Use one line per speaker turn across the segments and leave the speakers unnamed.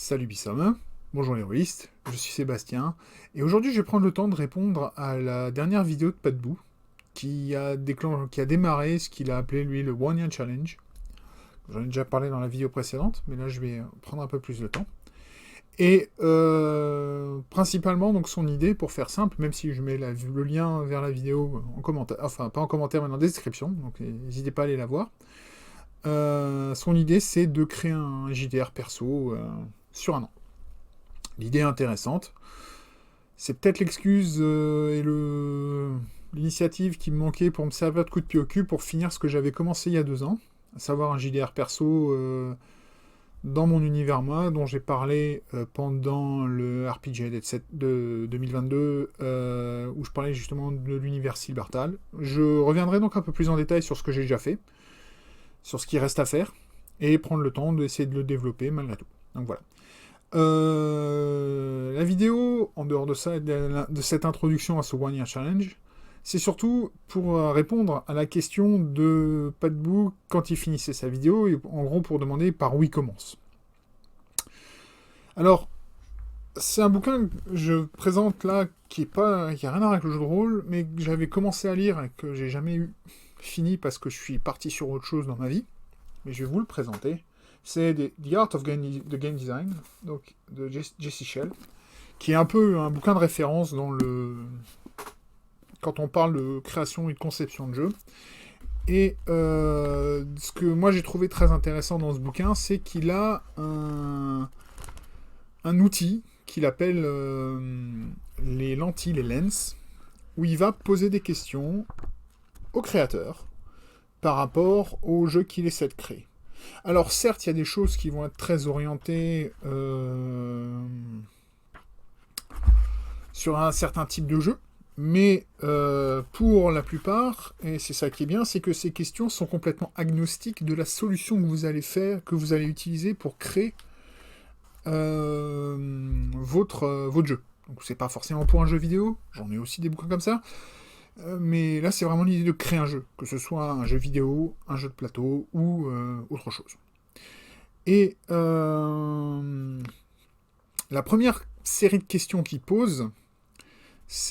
Salut Bissam, bonjour les rôlistes, je suis Sébastien, et aujourd'hui je vais prendre le temps de répondre à la dernière vidéo de Patbou, qui a démarré ce qu'il a appelé lui le One Year Challenge. J'en ai déjà parlé dans la vidéo précédente, mais là je vais prendre un peu plus de temps. Et principalement donc son idée, pour faire simple, même si je mets le lien vers la vidéo en commentaire, enfin pas en commentaire mais dans la description, donc n'hésitez pas à aller la voir. Son idée c'est de créer un JDR perso sur un an. L'idée est intéressante. C'est peut-être l'excuse et l'initiative qui me manquait pour me servir de coup de pied au cul pour finir ce que j'avais commencé il y a 2 ans, à savoir un JDR perso dans mon univers moi, dont j'ai parlé pendant le RPG de 2022, où je parlais justement de l'univers Silbertal. Je reviendrai donc un peu plus en détail sur ce que j'ai déjà fait, sur ce qui reste à faire, et prendre le temps d'essayer de le développer malgré tout. Donc voilà. La vidéo, en dehors de ça, de cette introduction à ce One Year Challenge, c'est surtout pour répondre à la question de Patbou quand il finissait sa vidéo, et en gros pour demander par où il commence. Alors, c'est un bouquin que je présente là qui a rien à voir avec le jeu de rôle, mais que j'avais commencé à lire et que j'ai jamais eu fini parce que je suis parti sur autre chose dans ma vie. Mais je vais vous le présenter. C'est The Art of the Game Design, donc de Jesse Shell, qui est un peu un bouquin de référence quand on parle de création et de conception de jeu. Et ce que moi j'ai trouvé très intéressant dans ce bouquin, c'est qu'il a un outil qu'il appelle les lentilles, les lens, où il va poser des questions au créateur par rapport au jeu qu'il essaie de créer. Alors certes, il y a des choses qui vont être très orientées sur un certain type de jeu, mais pour la plupart, et c'est ça qui est bien, c'est que ces questions sont complètement agnostiques de la solution que vous allez faire, que vous allez utiliser pour créer votre jeu. Donc c'est pas forcément pour un jeu vidéo, j'en ai aussi des bouquins comme ça, mais là c'est vraiment l'idée de créer un jeu, que ce soit un jeu vidéo, un jeu de plateau ou autre chose. Et la première série de questions qu'il pose,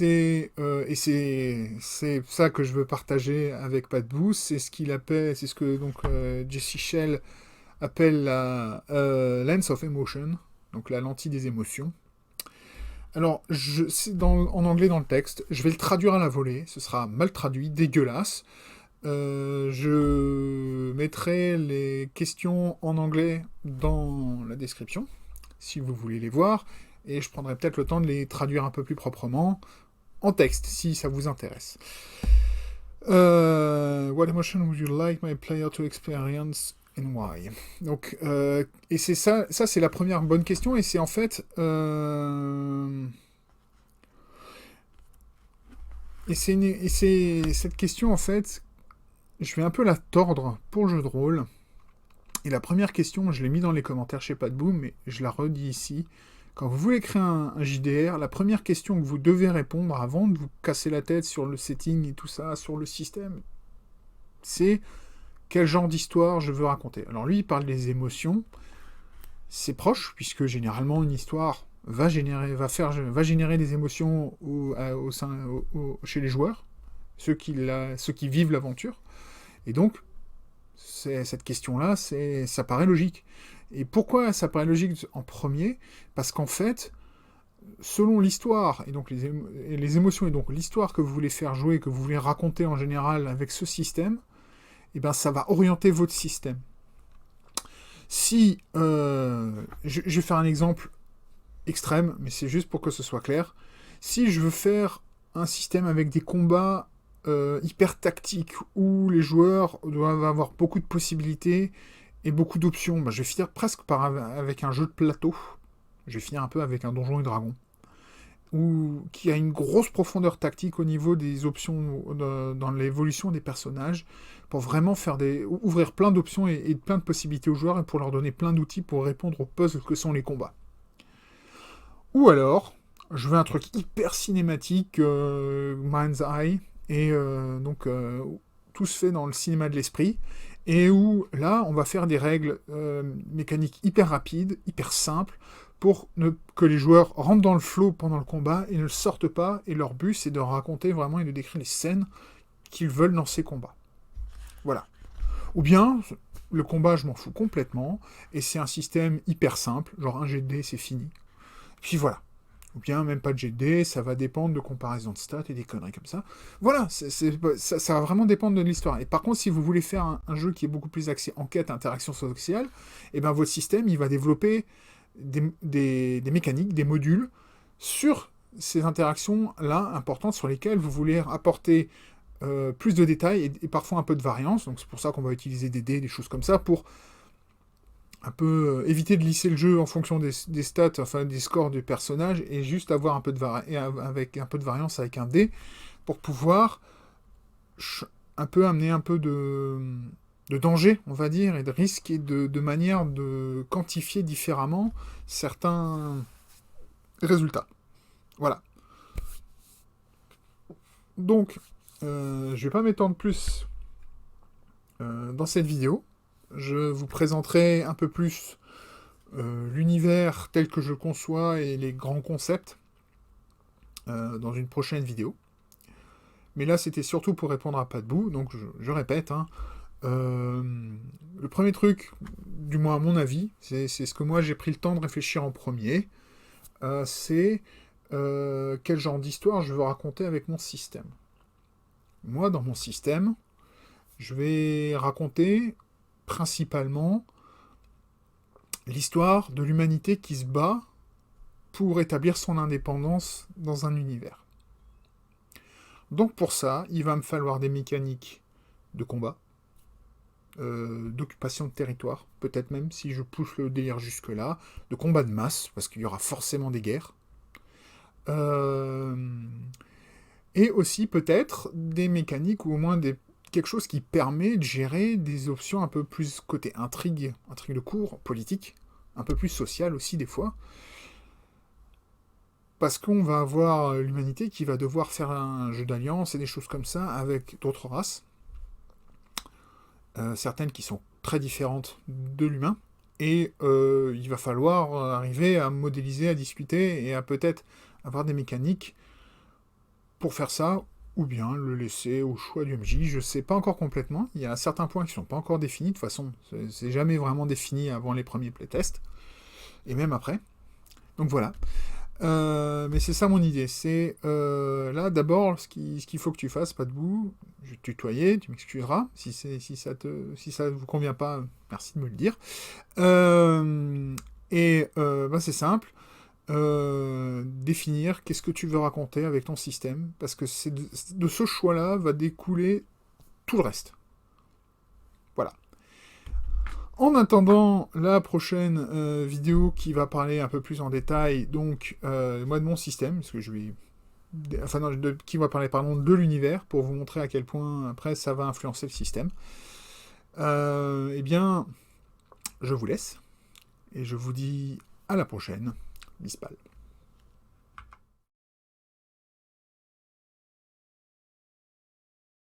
et c'est ça que je veux partager avec Patbou, c'est ce que donc Jesse Shell appelle la lens of emotion, donc la lentille des émotions. Alors, c'est en anglais dans le texte, je vais le traduire à la volée, ce sera mal traduit, dégueulasse. Je mettrai les questions en anglais dans la description, si vous voulez les voir, et je prendrai peut-être le temps de les traduire un peu plus proprement en texte, si ça vous intéresse. What emotion would you like my player to experience and why? Donc, et c'est ça c'est la première bonne question, et c'est en fait... et c'est cette question, en fait, je vais un peu la tordre pour le jeu de rôle. Et la première question, je l'ai mis dans les commentaires chez Patbou, mais je la redis ici. Quand vous voulez créer un JDR, la première question que vous devez répondre avant de vous casser la tête sur le setting et tout ça, sur le système, c'est quel genre d'histoire je veux raconter. Alors lui, il parle des émotions. C'est proche, puisque généralement une histoire va générer des émotions chez les joueurs, ceux qui vivent l'aventure. Et donc, cette question-là, ça paraît logique. Et pourquoi ça paraît logique en premier? Parce qu'en fait, selon l'histoire, et donc les émotions, et donc l'histoire que vous voulez faire jouer, que vous voulez raconter en général avec ce système, et ben ça va orienter votre système. Si, je vais faire un exemple extrême, mais c'est juste pour que ce soit clair. Si je veux faire un système avec des combats hyper tactiques, où les joueurs doivent avoir beaucoup de possibilités et beaucoup d'options, je vais finir presque avec un jeu de plateau. Je vais finir un peu avec un Donjons et Dragons, qui a une grosse profondeur tactique au niveau des options dans l'évolution des personnages, pour vraiment ouvrir plein d'options et plein de possibilités aux joueurs, et pour leur donner plein d'outils pour répondre aux puzzles que sont les combats. Ou alors, je veux un truc hyper cinématique, Mind's Eye, et donc tout se fait dans le cinéma de l'esprit, et où là, on va faire des règles mécaniques hyper rapides, hyper simples, pour que les joueurs rentrent dans le flow pendant le combat et ne le sortent pas, et leur but, c'est de raconter vraiment et de décrire les scènes qu'ils veulent dans ces combats. Voilà. Ou bien, le combat, je m'en fous complètement, et c'est un système hyper simple, genre un jet de dés, c'est fini. Puis voilà. Ou bien même pas de jet de dés, ça va dépendre de comparaison de stats et des conneries comme ça. Voilà, ça va vraiment dépendre de l'histoire. Et par contre, si vous voulez faire un jeu qui est beaucoup plus axé enquête, interaction sociale, et ben votre système, il va développer des mécaniques, des modules sur ces interactions-là importantes sur lesquelles vous voulez apporter plus de détails et parfois un peu de variance. Donc c'est pour ça qu'on va utiliser des dés, des choses comme ça, pour un peu éviter de lisser le jeu en fonction des stats, enfin des scores du personnage, et juste avoir un peu de avec un peu de variance avec un dé, pour pouvoir un peu amener un peu de danger, on va dire, et de risque, et de manière de quantifier différemment certains résultats. Voilà. Donc, je vais pas m'étendre plus dans cette vidéo. Je vous présenterai un peu plus l'univers tel que je le conçois et les grands concepts dans une prochaine vidéo. Mais là, c'était surtout pour répondre à Padbou, donc je répète, hein, le premier truc, du moins à mon avis, c'est ce que moi j'ai pris le temps de réfléchir en premier, c'est quel genre d'histoire je veux raconter avec mon système. Moi, dans mon système, je vais raconter principalement l'histoire de l'humanité qui se bat pour établir son indépendance dans un univers. Donc pour ça, il va me falloir des mécaniques de combat, d'occupation de territoire, peut-être même si je pousse le délire jusque-là, de combat de masse, parce qu'il y aura forcément des guerres, et aussi peut-être des mécaniques, ou au moins quelque chose qui permet de gérer des options un peu plus côté intrigue de cours, politique, un peu plus social aussi des fois, parce qu'on va avoir l'humanité qui va devoir faire un jeu d'alliance et des choses comme ça avec d'autres races, certaines qui sont très différentes de l'humain, et il va falloir arriver à modéliser, à discuter, et à peut-être avoir des mécaniques pour faire ça, ou bien le laisser au choix du MJ, je sais pas encore complètement, il y a certains points qui sont pas encore définis, de toute façon, c'est jamais vraiment défini avant les premiers playtests, et même après. Donc voilà. Mais c'est ça mon idée, c'est là d'abord ce qu'il faut que tu fasses, Padbou, je vais te tutoyer, tu m'excuseras, si ça vous convient pas, merci de me le dire. C'est simple, définir qu'est-ce que tu veux raconter avec ton système, parce que c'est de ce choix-là va découler tout le reste. Voilà. En attendant la prochaine vidéo qui va parler un peu plus en détail, donc moi de mon système, parce que je vais, enfin non, qui va parler pardon de l'univers pour vous montrer à quel point après ça va influencer le système. Eh bien, je vous laisse et je vous dis à la prochaine. Bispal.